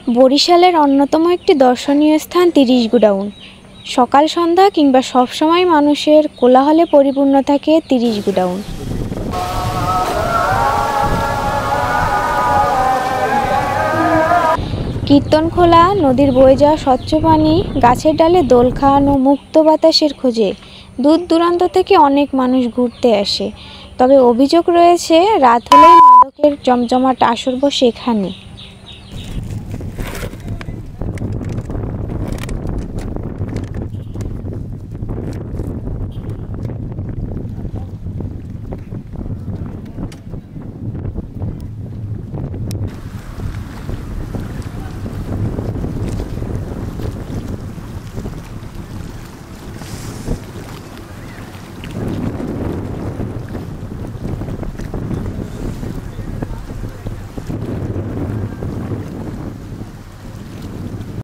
বরিশালের অন্যতম একটি দর্শনীয় স্থান তিরিশ গোডাউন। সকাল সন্ধ্যা কিংবা সবসময় মানুষের কোলাহলে পরিপূর্ণ থাকে তিরিশ গোডাউন। কীর্তনখোলা নদীর বয়ে যাওয়া স্বচ্ছ পানি, গাছের ডালে দোল খাওয়ানো, মুক্ত বাতাসের খোঁজে দূর দূরান্ত থেকে অনেক মানুষ ঘুরতে আসে। তবে অভিযোগ রয়েছে, রাত হলেই মাদকের জমজমাট আসর বসে এখানে।